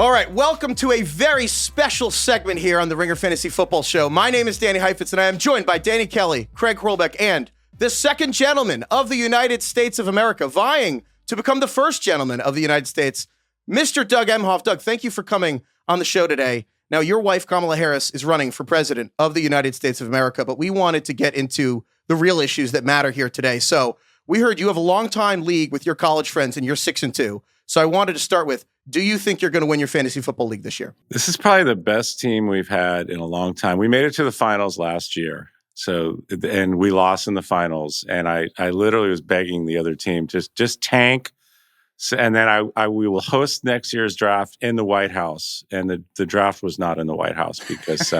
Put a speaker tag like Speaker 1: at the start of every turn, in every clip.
Speaker 1: All right, welcome to a very special segment here on the Ringer Fantasy Football Show. My name is Danny Heifetz, and I am joined by Danny Kelly, Craig Horlbeck, and the second gentleman of the United States of America, vying to become the first gentleman of the United States, Mr. Doug Emhoff. Doug, thank you for coming on the show today. Now, your wife, Kamala Harris, is running for president of the United States of America, but we wanted to get into the real issues that matter here today. So we heard you have a long-time league with your college friends, and you're 6-2. So I wanted to start with, do you think you're going to win your fantasy football league this year?
Speaker 2: This is probably the best team we've had in a long time. We made it to the finals last year. And we lost in the finals. And I literally was begging the other team, just tank. So, and then we will host next year's draft in the White House. And the draft was not in the White House because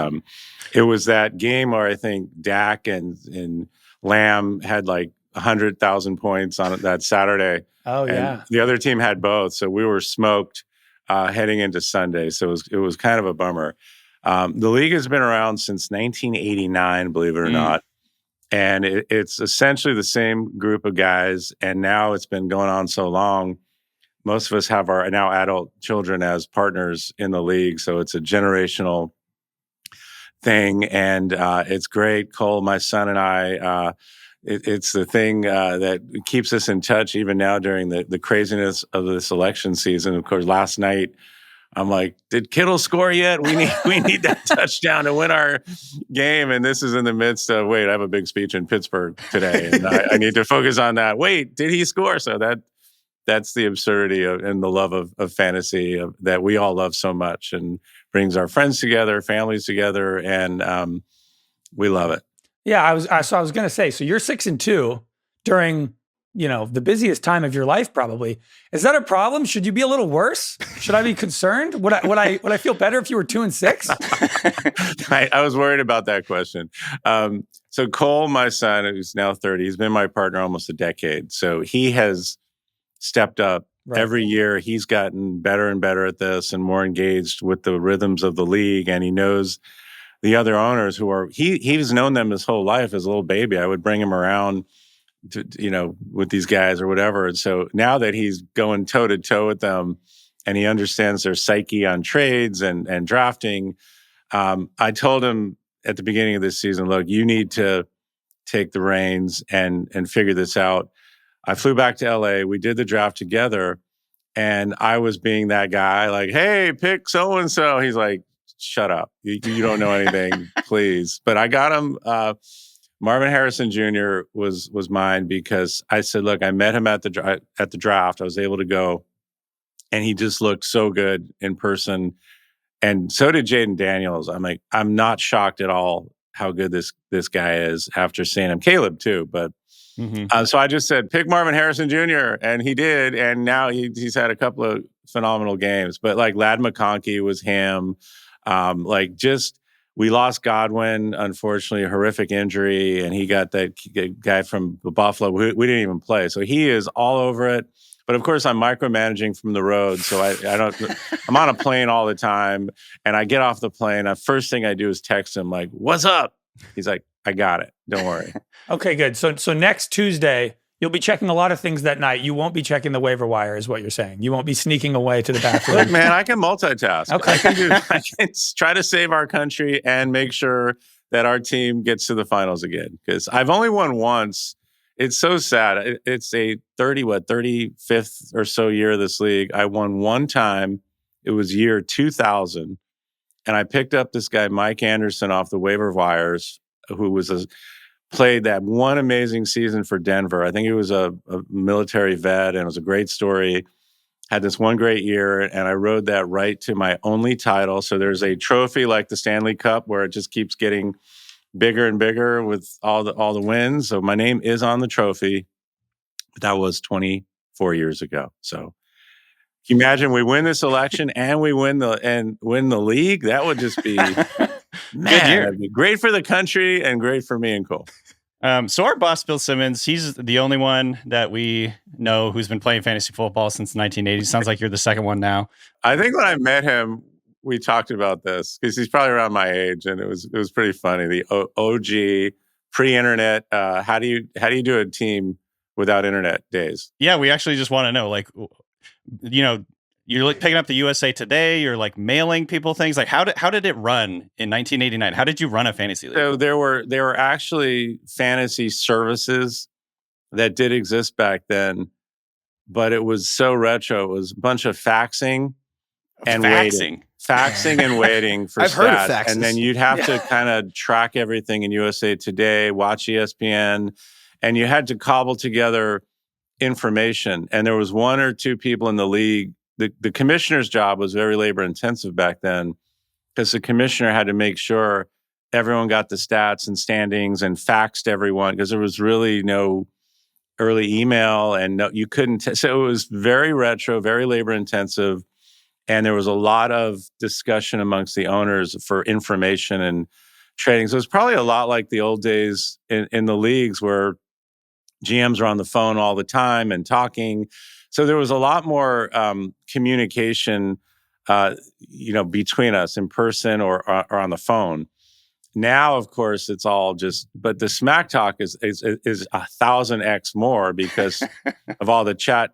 Speaker 2: it was that game where I think Dak and Lamb had like 100,000 points on it that Saturday.
Speaker 3: Oh,
Speaker 2: and
Speaker 3: yeah.
Speaker 2: the other team had both. So we were smoked heading into Sunday. So it was kind of a bummer. The league has been around since 1989, believe it or not. And it's essentially the same group of guys. And now it's been going on so long. Most of us have our now adult children as partners in the league. So it's a generational thing. And it's great. Cole, my son, and I, it's the thing that keeps us in touch even now during the craziness of this election season. Of course, last night, I'm like, did Kittle score yet? We need that touchdown to win our game. And this is in the midst of, wait, I have a big speech in Pittsburgh today, and I need to focus on that. Wait, did he score? So that's the absurdity and the love of fantasy that we all love so much, and brings our friends together, families together, and we love it.
Speaker 3: Yeah, I was going to say, so you're 6-2 during, the busiest time of your life, probably. Is that a problem? Should you be a little worse? Should I be concerned? Would I feel better if you were 2-6?
Speaker 2: I was worried about that question. So Cole, my son, who's now 30, he's been my partner almost a decade. So he has stepped up every year. He's gotten better and better at this and more engaged with the rhythms of the league. And he knows the other owners who are, he's known them his whole life as a little baby. I would bring him around to, with these guys or whatever. And so now that he's going toe to toe with them and he understands their psyche on trades and drafting, I told him at the beginning of this season, look, you need to take the reins and figure this out. I flew back to LA. We did the draft together, and I was being that guy like, hey, pick so-and-so. He's like, shut up. You don't know anything, please. But I got him. Marvin Harrison Jr. was mine because I said, look, I met him at the draft. I was able to go, and he just looked so good in person. And so did Jaden Daniels. I'm like, I'm not shocked at all how good this guy is after seeing him. Caleb too, but so I just said, pick Marvin Harrison Jr. And he did. And now he's had a couple of phenomenal games. But like Ladd McConkey was him. We lost Godwin, unfortunately, a horrific injury. And he got that guy from Buffalo. We didn't even play. So he is all over it. But of course, I'm micromanaging from the road. So I'm on a plane all the time. And I get off the plane. The first thing I do is text him like, what's up? He's like, I got it. Don't worry.
Speaker 3: Okay, good. So next Tuesday, you'll be checking a lot of things that night. You won't be checking the waiver wire, is what you're saying. You won't be sneaking away to the bathroom.
Speaker 2: Look, man, I can multitask.
Speaker 3: Okay.
Speaker 2: I can try to save our country and make sure that our team gets to the finals again. Because I've only won once. It's so sad. It's a 35th or so year of this league. I won one time. It was year 2000. And I picked up this guy, Mike Anderson, off the waiver wires, who played that one amazing season for Denver. I think he was a military vet, and it was a great story. Had this one great year, and I rode that right to my only title. So there's a trophy like the Stanley Cup where it just keeps getting bigger and bigger with all the wins. So my name is on the trophy. But that was 24 years ago. So can you imagine we win this election and we win the league? That would just be that'd be great for the country and great for me and Cole.
Speaker 4: So our boss, Bill Simmons, he's the only one that we know who's been playing fantasy football since the 1980s. Sounds like you're the second one now.
Speaker 2: I think when I met him, we talked about this because he's probably around my age, and it was pretty funny. The OG pre-internet. How do you do a team without internet days?
Speaker 4: Yeah, we actually just want to know, like, you you're like picking up the USA Today. You're like mailing people things. Like how did it run in 1989? How did you run a fantasy league?
Speaker 2: So there were actually fantasy services that did exist back then, but it was so retro. It was a bunch of faxing and waiting. Faxing and waiting for
Speaker 1: I've
Speaker 2: stats.
Speaker 1: heard of faxes.
Speaker 2: And then you'd have to kind of track everything in USA Today, watch ESPN, and you had to cobble together information. And there was one or two people in the league. The commissioner's job was very labor intensive back then because the commissioner had to make sure everyone got the stats and standings and faxed everyone because there was really no early email and you couldn't. So it was very retro, very labor intensive. And there was a lot of discussion amongst the owners for information and trading. So it's probably a lot like the old days in the leagues where GMs are on the phone all the time and talking. So there was a lot more communication, between us in person or on the phone. Now, of course, it's all just. But the smack talk is 1,000x more because of all the chat.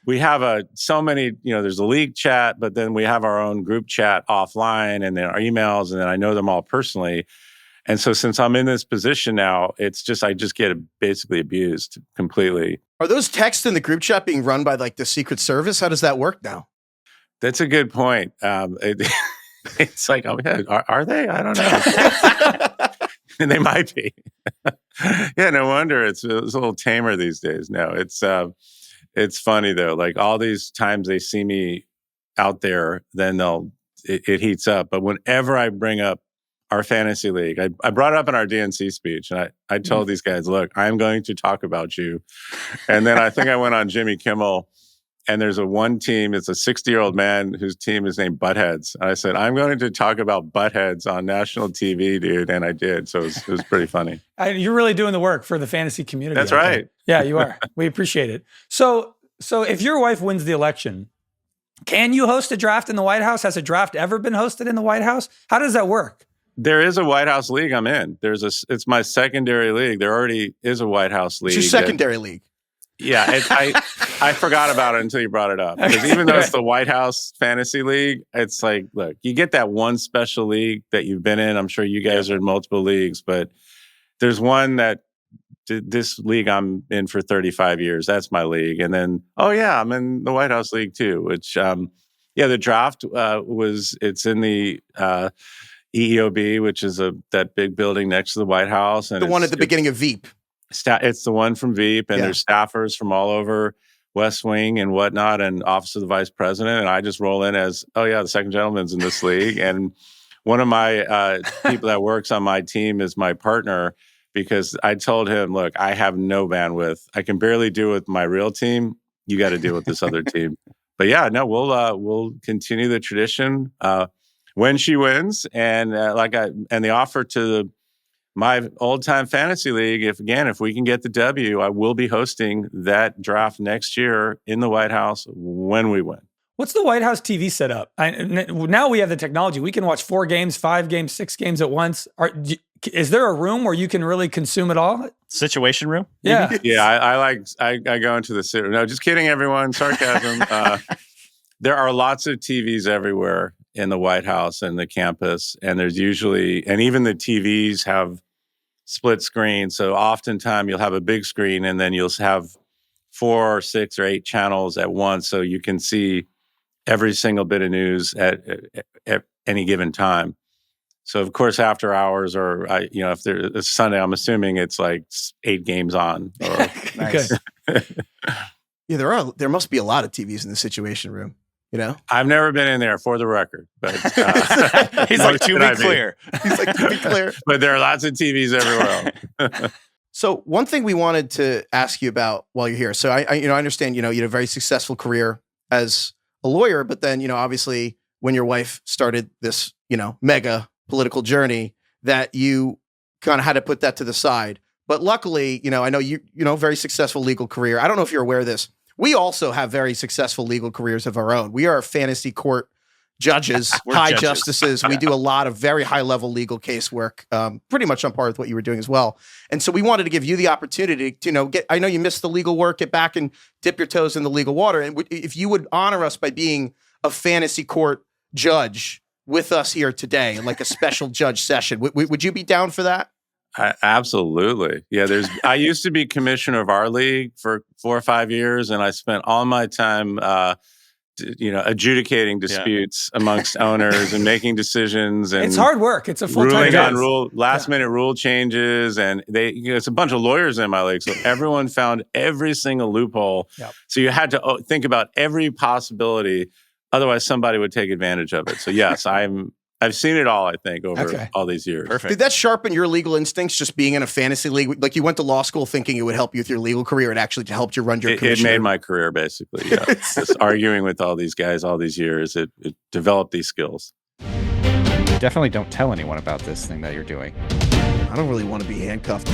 Speaker 2: We have so many. There's a league chat, but then we have our own group chat offline, and then our emails, and then I know them all personally. And so since I'm in this position now, it's just I just get basically abused completely.
Speaker 1: Are those texts in the group chat being run by like the Secret Service? How does that work now?
Speaker 2: That's a good point. It's like, oh yeah, are they? I don't know. And they might be. Yeah, no wonder it's a little tamer these days. No, it's funny though. Like all these times they see me out there, then it heats up. But whenever I bring up our fantasy league, I brought it up in our DNC speech, and I told these guys, look, I'm going to talk about you. And then I think I went on Jimmy Kimmel, and there's one team, it's a 60-year-old man whose team is named Buttheads. And I said, I'm going to talk about Buttheads on national TV, dude. And I did. So it was pretty funny.
Speaker 3: You're really doing the work for the fantasy community.
Speaker 2: That's right.
Speaker 3: Yeah, you are. We appreciate it. So if your wife wins the election, can you host a draft in the White House? Has a draft ever been hosted in the White House? How does that work?
Speaker 2: There is a White House league I'm in. It's my secondary league. There already is a White House league.
Speaker 1: It's your secondary league.
Speaker 2: Yeah, I forgot about it until you brought it up. Because even though it's the White House Fantasy League, it's like, look, you get that one special league that you've been in. I'm sure you guys are in multiple leagues, but there's one that this league I'm in for 35 years. That's my league. And then, I'm in the White House League too, which, the draft it's in the EEOB, which is that big building next to the White House. And
Speaker 1: the one at the beginning of Veep.
Speaker 2: It's the one from Veep, and there's staffers from all over West Wing and whatnot, and Office of the Vice President. And I just roll in as, the second gentleman's in this league. And one of my people that works on my team is my partner, because I told him, look, I have no bandwidth. I can barely do it with my real team. You got to deal with this other team. But we'll continue the tradition when she wins, and the offer to my old-time fantasy league, if we can get the W, I will be hosting that draft next year in the White House when we win.
Speaker 3: What's the White House TV setup? Now we have the technology. We can watch 4 games, 5 games, 6 games at once. Is there a room where you can really consume it all?
Speaker 4: Situation room?
Speaker 3: Yeah.
Speaker 2: Yeah, I go into the sit room. No, just kidding, everyone. Sarcasm. There are lots of TVs everywhere in the White House and the campus. And there's usually, and even the TVs have split screen. So oftentimes you'll have a big screen and then you'll have 4 or 6 or 8 channels at once. So you can see every single bit of news at any given time. So of course, after hours or, if it's Sunday, I'm assuming it's like 8 games on.
Speaker 3: Nice.
Speaker 1: Yeah, there must be a lot of TVs in the Situation Room.
Speaker 2: I've never been in there, for the record, but
Speaker 4: he's like, to be clear.
Speaker 1: He's like, to be clear.
Speaker 2: But there are lots of TVs everywhere else.
Speaker 1: So one thing we wanted to ask you about while you're here. So I understand, you had a very successful career as a lawyer, but then, obviously when your wife started this, mega political journey, that you kind of had to put that to the side. But luckily, I know very successful legal career. I don't know if you're aware of this. We also have very successful legal careers of our own. We are fantasy court judges, high justices. We do a lot of very high-level legal casework, pretty much on par with what you were doing as well. And so we wanted to give you the opportunity to, I know you missed the legal work, get back and dip your toes in the legal water. And if you would honor us by being a fantasy court judge with us here today, like a special judge session. Would you be down for that?
Speaker 2: Absolutely. Yeah, I used to be commissioner of our league for 4 or 5 years, and I spent all my time adjudicating disputes amongst owners and making decisions, and
Speaker 3: it's hard work. It's a full-time
Speaker 2: job. Ruling on last-minute rule changes, and it's a bunch of lawyers in my league, so everyone found every single loophole.
Speaker 3: Yep.
Speaker 2: So you had to think about every possibility, otherwise somebody would take advantage of it. So yes, I've seen it all, I think, over all these years.
Speaker 4: Perfect.
Speaker 1: Did that sharpen your legal instincts, just being in a fantasy league? Like, you went to law school thinking it would help you with your legal career. It actually helped you run your commission.
Speaker 2: It made my career, basically. Yeah. Just arguing with all these guys all these years, it developed these skills.
Speaker 4: Definitely don't tell anyone about this thing that you're doing.
Speaker 1: I don't really want to be handcuffed.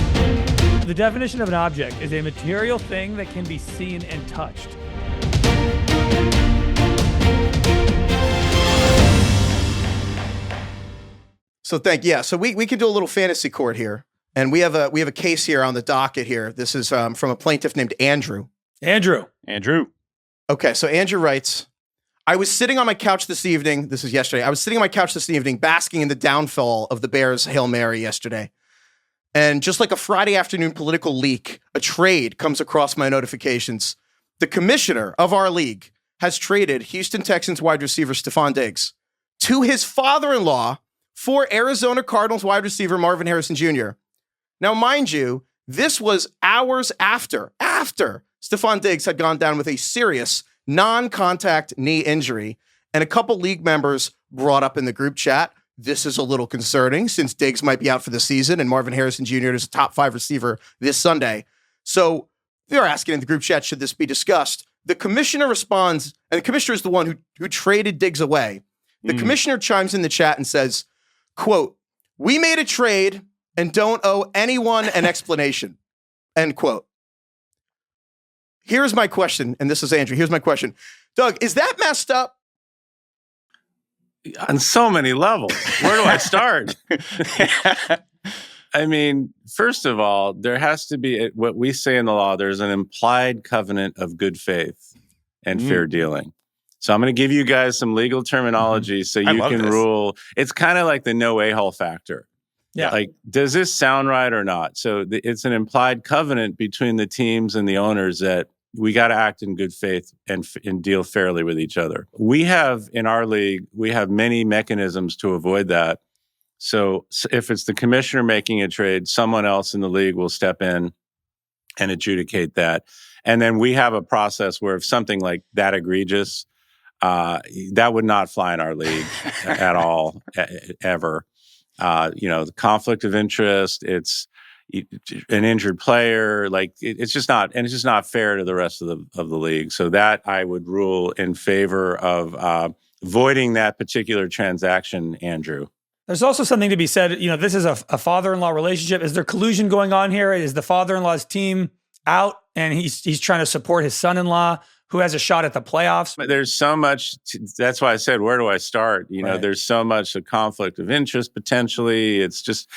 Speaker 3: The definition of an object is a material thing that can be seen and touched.
Speaker 1: So so we can do a little fantasy court here, and we have a case here on the docket here. This is from a plaintiff named Andrew.
Speaker 3: Andrew.
Speaker 1: Okay, so Andrew writes, I was sitting on my couch this evening. This is yesterday. I was sitting on my couch this evening, basking in the downfall of the Bears' Hail Mary yesterday. And just like a Friday afternoon political leak, a trade comes across my notifications. The commissioner of our league has traded Houston Texans wide receiver Stephon Diggs to his father-in-law for Arizona Cardinals wide receiver Marvin Harrison Jr. Now, mind you, this was hours after Stephon Diggs had gone down with a serious non-contact knee injury, and a couple league members brought up in the group chat, this is a little concerning since Diggs might be out for the season and Marvin Harrison Jr. is a top 5 receiver this Sunday. So they're asking in the group chat, should this be discussed? The commissioner responds, and the commissioner is the one who traded Diggs away. The commissioner chimes in the chat and says, quote, we made a trade and don't owe anyone an explanation, end quote. Here's my question, and this is Andrew. Here's my question. Doug, is that messed up?
Speaker 2: On so many levels. Where do I start? I mean, first of all, there has to be what we say in the law. There's an implied covenant of good faith and fair dealing. So I'm going to give you guys some legal terminology so you can rule. It's kind of like the no a-hole factor.
Speaker 3: Yeah.
Speaker 2: Like, does this sound right or not? So it's an implied covenant between the teams and the owners that we got to act in good faith and deal fairly with each other. We have, in our league, we have many mechanisms to avoid that. So if it's the commissioner making a trade, someone else in the league will step in and adjudicate that. And then we have a process where if something like that egregious, that would not fly in our league at all, ever. The conflict of interest, it's an injured player, like it's just not fair to the rest of the league. So that I would rule in favor of voiding that particular transaction, Andrew.
Speaker 3: There's also something to be said, this is a father-in-law relationship. Is there collusion going on here? Is the father-in-law's team out and he's trying to support his son-in-law who has a shot at the playoffs?
Speaker 2: There's so much. That's why I said, where do I start?
Speaker 3: Right.
Speaker 2: There's so much a conflict of interest potentially. It's just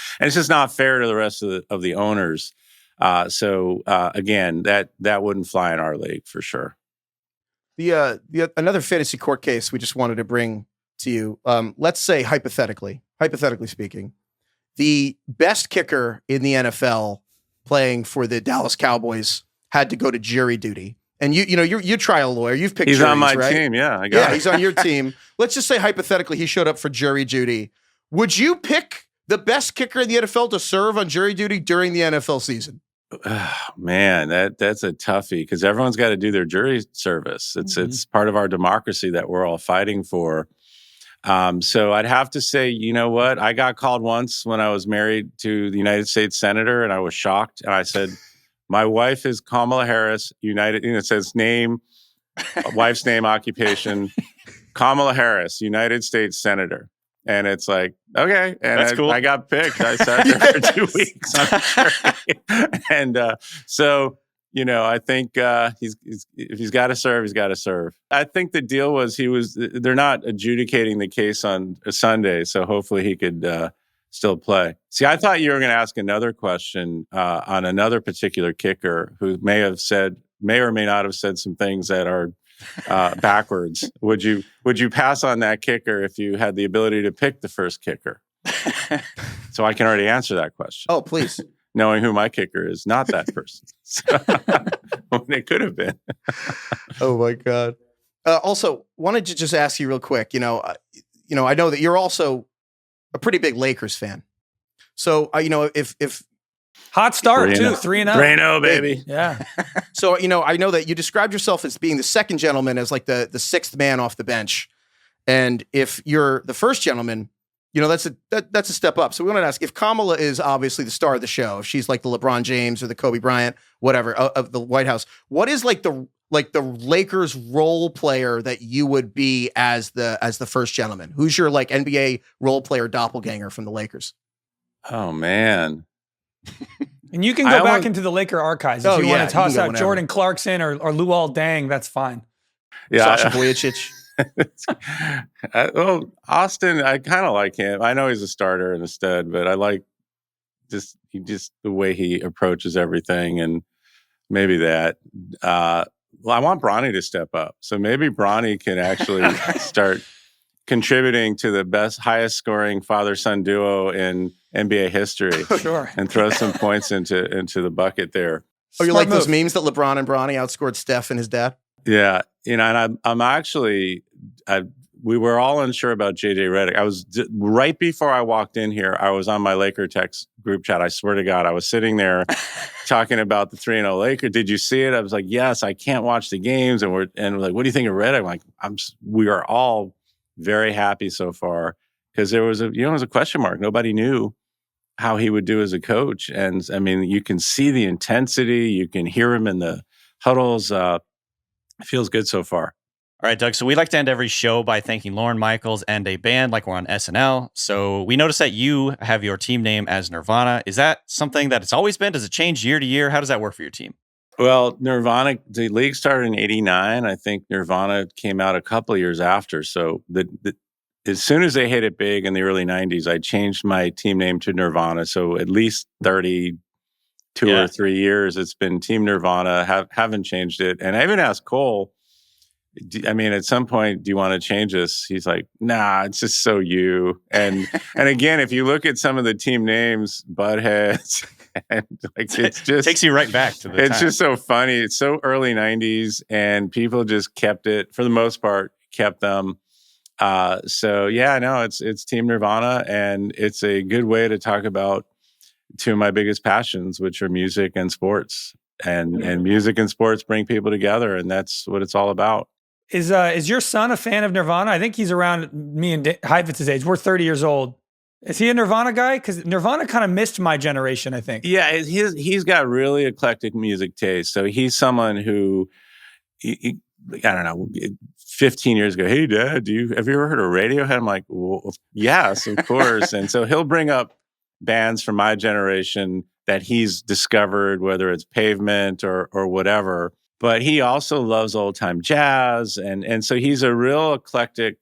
Speaker 2: not fair to the rest of the owners. Again, that wouldn't fly in our league for sure.
Speaker 1: The another fantasy court case we just wanted to bring to you. Let's say hypothetically speaking, the best kicker in the NFL playing for the Dallas Cowboys had to go to jury duty. And you're a trial lawyer. You've picked
Speaker 2: He's
Speaker 1: juries,
Speaker 2: on my
Speaker 1: right?
Speaker 2: team. Yeah, I got it.
Speaker 1: He's on your team. Let's just say hypothetically he showed up for jury duty. Would you pick the best kicker in the NFL to serve on jury duty during the NFL season?
Speaker 2: Oh, man, that's a toughie because everyone's got to do their jury service. It's part of our democracy that we're all fighting for. So I'd have to say, you know what? I got called once when I was married to the United States Senator, and I was shocked. And I said, my wife is Kamala Harris, United, it says name, wife's name, occupation, Kamala Harris, United States Senator. And it's like, okay. And
Speaker 4: that's cool.
Speaker 2: I got picked. I sat there for 2 weeks on the jury. And I think if he's got to serve, he's got to serve. I think the deal was they're not adjudicating the case on a Sunday, so hopefully he could still play. See, I thought you were going to ask another question on another particular kicker who may or may not have said some things that are backwards. Would you pass on that kicker if you had the ability to pick the first kicker? So I can already answer that question.
Speaker 1: Oh, please.
Speaker 2: Knowing who my kicker is, not that person. So, when it could have been.
Speaker 1: Oh my God. Also, wanted to just ask you real quick. I know that you're also a pretty big Lakers fan. So, if
Speaker 3: hot start
Speaker 2: 3-0.
Speaker 3: too, 3-0.
Speaker 2: 3-0, baby.
Speaker 3: Yeah.
Speaker 1: So, I know that you described yourself as being the second gentleman, as like the sixth man off the bench. And if you're the first gentleman, that's a step up. So we want to ask, if Kamala is obviously the star of the show, if she's like the LeBron James or the Kobe Bryant, whatever, of the White House, what is like the Lakers role player that you would be as the first gentleman? Who's your like NBA role player doppelganger from the Lakers?
Speaker 2: Oh man.
Speaker 3: And you can go back into the Laker archives if you want to toss out Jordan Clarkson or Luol Deng. That's fine.
Speaker 1: Yeah, Sasha Vujicic.
Speaker 2: Well, Austin, I kind of like him. I know he's a starter and a stud, but I like just the way he approaches everything, and maybe that. Well, I want Bronny to step up, so maybe Bronny can actually start contributing to the highest scoring father-son duo in NBA history.
Speaker 3: Sure.
Speaker 2: And throw some points into the bucket there.
Speaker 1: Oh, you like those memes that LeBron and Bronny outscored Steph and his dad?
Speaker 2: Yeah, and I'm actually, we were all unsure about JJ Redick. I was right before I walked in here, I was on my Laker text group chat. I swear to God, I was sitting there talking about the 3-0 Laker. Did you see it? I was like, yes, I can't watch the games. And we're like, what do you think of Redick? I'm like, we are all very happy so far, because there was it was a question mark. Nobody knew how he would do as a coach. And I mean, you can see the intensity, you can hear him in the huddles. It feels good so far.
Speaker 4: All right, Doug. So we like to end every show by thanking Lorne Michaels and a band like we're on SNL. So we noticed that you have your team name as Nirvana. Is that something that it's always been? Does it change year to year? How does that work for your team?
Speaker 2: Well, Nirvana, the league started in '89. I think Nirvana came out a couple of years after. So as soon as they hit it big in the early '90s, I changed my team name to Nirvana. So at least 32 or 3 years, it's been Team Nirvana. Haven't changed it. And I even asked Cole, at some point, do you want to change this? He's like, nah, it's just so you. And again, if you look at some of the team names, Buttheads, and like it's just
Speaker 4: takes you right back to the
Speaker 2: It's
Speaker 4: time.
Speaker 2: just so funny. It's so early '90s, and people just kept it for the most part. Kept them. So yeah, no, it's Team Nirvana, and it's a good way to talk about two of my biggest passions, which are music and sports. And music and sports bring people together, and that's what it's all about.
Speaker 3: Is your son a fan of Nirvana? I think he's around me and Heifetz's age. We're 30 years old. Is he a Nirvana guy? Because Nirvana kind of missed my generation, I think.
Speaker 2: Yeah, he's got really eclectic music taste. So he's someone who, I don't know, 15 years ago, hey, Dad, have you ever heard of Radiohead? I'm like, well, yes, of course. And so he'll bring up bands from my generation that he's discovered, whether it's Pavement or whatever. But he also loves old-time jazz. And so he's a real eclectic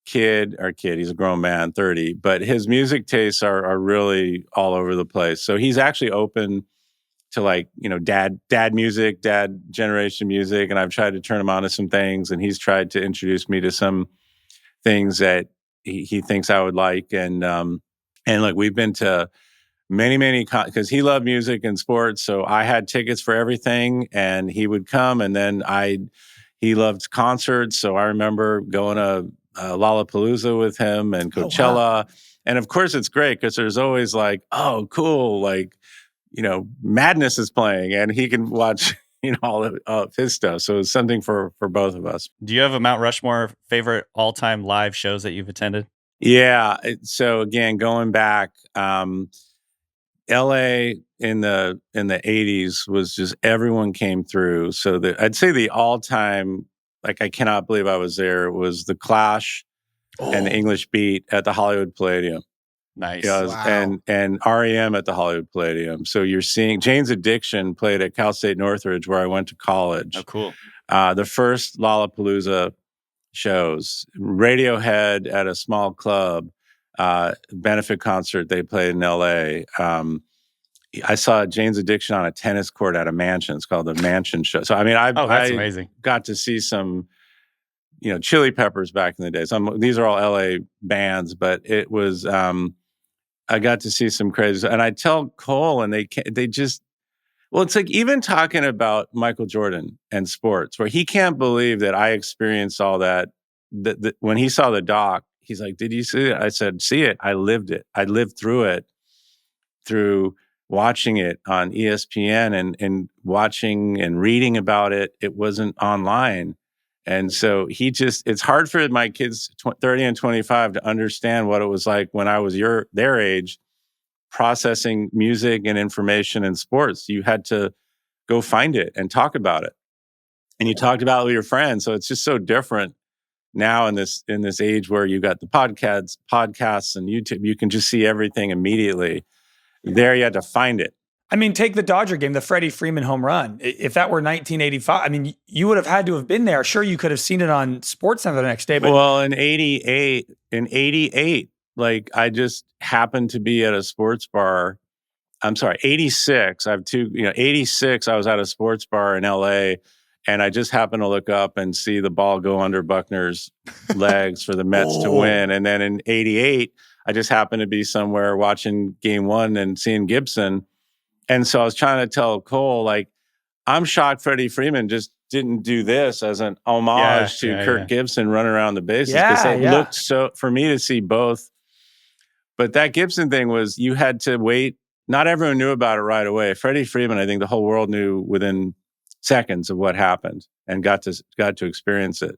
Speaker 2: kid. He's a grown man, 30. But his music tastes are really all over the place. So he's actually open to dad music, dad generation music. And I've tried to turn him on to some things. And he's tried to introduce me to some things that he thinks I would like. And look, we've been to many, because he loved music and sports. So I had tickets for everything, and he would come. And then he loved concerts. So I remember going to Lollapalooza with him and Coachella. Oh, wow. And of course it's great because there's always like, oh, cool. Madness is playing, and he can watch, all of his stuff. So it's something for both of us.
Speaker 4: Do you have a Mount Rushmore favorite all-time live shows that you've attended?
Speaker 2: Yeah. So again, going back, LA in the 80s was just, everyone came through. So I'd say the all-time, I cannot believe I was there, was the Clash and the English Beat at the Hollywood Palladium.
Speaker 4: Nice.
Speaker 2: Wow. And REM at the Hollywood Palladium. So you're seeing Jane's Addiction played at Cal State Northridge, where I went to college.
Speaker 4: Oh, cool.
Speaker 2: The first Lollapalooza shows, Radiohead at a small club, benefit concert they played in LA. I saw Jane's Addiction on a tennis court at a mansion. It's called the Mansion Show. So, I mean,
Speaker 4: that's amazing.
Speaker 2: Got to see some, Chili Peppers back in the day. These are all LA bands, but it was, I got to see some crazy. And I tell Cole, and they just, well, it's like even talking about Michael Jordan and sports, where he can't believe that I experienced all that. When he saw the doc, he's like, "Did you see it?" I said, "See it. I lived it. I lived through it, through watching it on ESPN and watching and reading about it. It wasn't online." And so it's hard for my kids 30 and 25 to understand what it was like when I was their age, processing music and information and sports. You had to go find it and talk about it. And you talked about it with your friends. So it's just so different now in this age where you got the podcasts and YouTube. You can just see everything immediately. There you had to find it.
Speaker 3: I mean, take the Dodger game, the Freddie Freeman home run. If that were 1985, I mean, you would have had to have been there. Sure, you could have seen it on SportsCenter the next day. But
Speaker 2: well, in 88, like I just happened to be at a sports bar. I'm sorry, 86. I have 86. I was at a sports bar in LA, and I just happened to look up and see the ball go under Buckner's legs for the Mets to win. And then in 88, I just happened to be somewhere watching Game 1 and seeing Gibson. And so I was trying to tell Cole, like, I'm shocked Freddie Freeman just didn't do this as an homage to Kirk Gibson running around the bases. Because it looked so, for me to see both. But that Gibson thing was, you had to wait. Not everyone knew about it right away. Freddie Freeman, I think the whole world knew within seconds of what happened and got to experience it.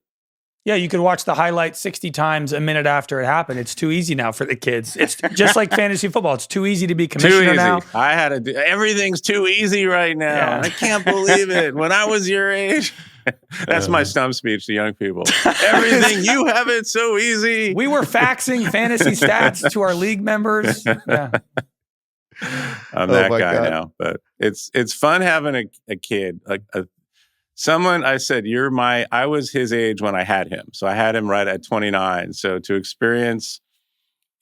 Speaker 3: Yeah, you could watch the highlights 60 times a minute after it happened. It's too easy now for the kids. It's just like fantasy football. It's too easy to be commissioner now.
Speaker 2: I had to do everything's too easy right now. Yeah. I can't believe it. When I was your age, that's my stump speech to young people. Everything you have it so easy.
Speaker 3: We were faxing fantasy stats to our league members. Yeah.
Speaker 2: I'm that guy now, but it's fun having a kid, like someone. I said, I was his age when I had him. So I had him right at 29. So to experience,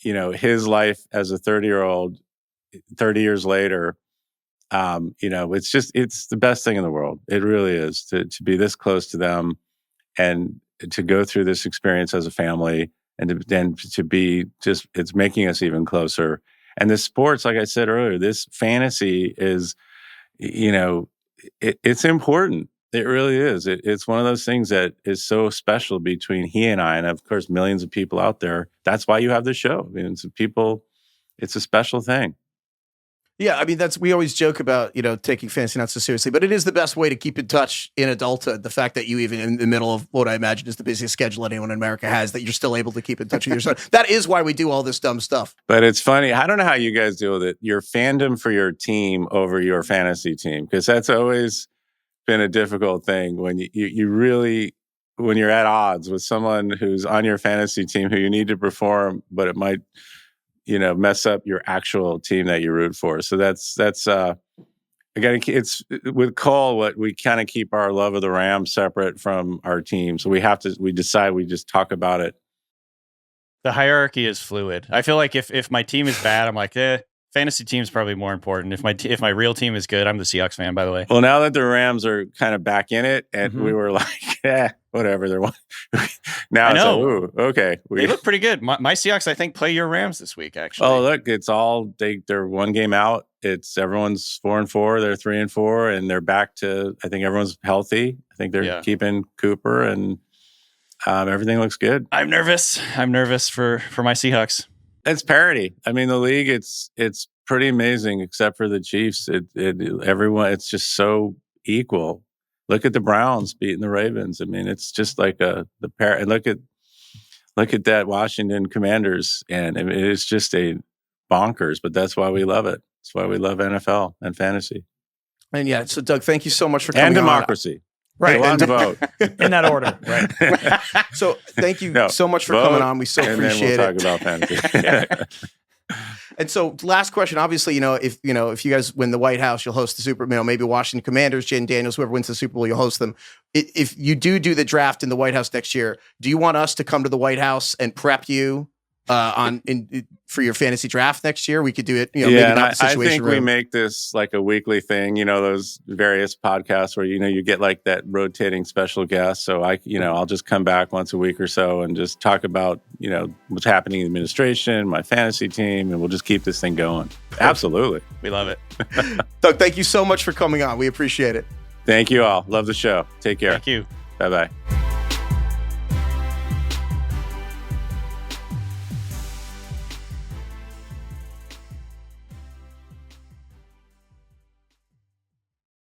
Speaker 2: his life as a 30-year-old, 30 years later, it's the best thing in the world. It really is to be this close to them and to go through this experience as a family and to be just, it's making us even closer. And the sports, like I said earlier, this fantasy is, it's important. It really is. It's one of those things that is so special between he and I, and of course, millions of people out there. That's why you have the show. I mean, it's a special thing.
Speaker 1: Yeah, I mean, we always joke about, taking fantasy not so seriously, but it is the best way to keep in touch in adulthood. The fact that you, even in the middle of what I imagine is the busiest schedule anyone in America has, that you're still able to keep in touch with your son. That is why we do all this dumb stuff.
Speaker 2: But it's funny. I don't know how you guys deal with it. Your fandom for your team over your fantasy team, because that's always been a difficult thing when you really, when you're at odds with someone who's on your fantasy team who you need to perform, but it might, mess up your actual team that you root for. So that's again, it's with Cole, what we kind of keep our love of the Rams separate from our team. So we decide we just talk about it.
Speaker 4: The hierarchy is fluid. I feel like if my team is bad, I'm like, fantasy team is probably more important. If my real team is good, I'm the Seahawks fan, by the way.
Speaker 2: Well, now that the Rams are kind of back in it, and we were like, whatever. They're now. I know. It's like, ooh, okay.
Speaker 4: They look pretty good. My Seahawks, I think, play your Rams this week. Actually.
Speaker 2: Oh, look, it's all they're one game out. Everyone's 4-4. They're 3-4, and they're back to. I think everyone's healthy. I think they're keeping Cooper, and everything looks good.
Speaker 4: I'm nervous for my Seahawks.
Speaker 2: It's parity. I mean, the league, it's pretty amazing, except for the Chiefs. Everyone, it's just so equal. Look at the Browns beating the Ravens. I mean, it's just like and look at that Washington Commanders, and I mean, it's just a bonkers. But that's why we love it. That's why we love NFL and fantasy.
Speaker 1: And so Doug, thank you so much for coming.
Speaker 2: And democracy.
Speaker 3: Right.
Speaker 2: Go on to vote.
Speaker 3: In that order. Right.
Speaker 1: So thank you so much for coming on. We so appreciate it.
Speaker 2: And then we'll talk about fantasy.
Speaker 1: And so last question, obviously, if you guys win the White House, you'll host the Super Bowl, maybe Washington Commanders, Jen Daniels, whoever wins the Super Bowl, you'll host them. If you do the draft in the White House next year, do you want us to come to the White House and prep you for your fantasy draft next year. We could do it.
Speaker 2: Yeah,
Speaker 1: maybe
Speaker 2: and
Speaker 1: not the
Speaker 2: I
Speaker 1: situation
Speaker 2: think we
Speaker 1: room.
Speaker 2: make this like a weekly thing. Those various podcasts where you get like that rotating special guest. So I'll just come back once a week or so and just talk about what's happening in the administration, my fantasy team, and we'll just keep this thing going. Absolutely,
Speaker 4: We love it.
Speaker 1: Doug, thank you so much for coming on. We appreciate it.
Speaker 2: Thank you all. Love the show. Take care.
Speaker 4: Thank you.
Speaker 2: Bye bye.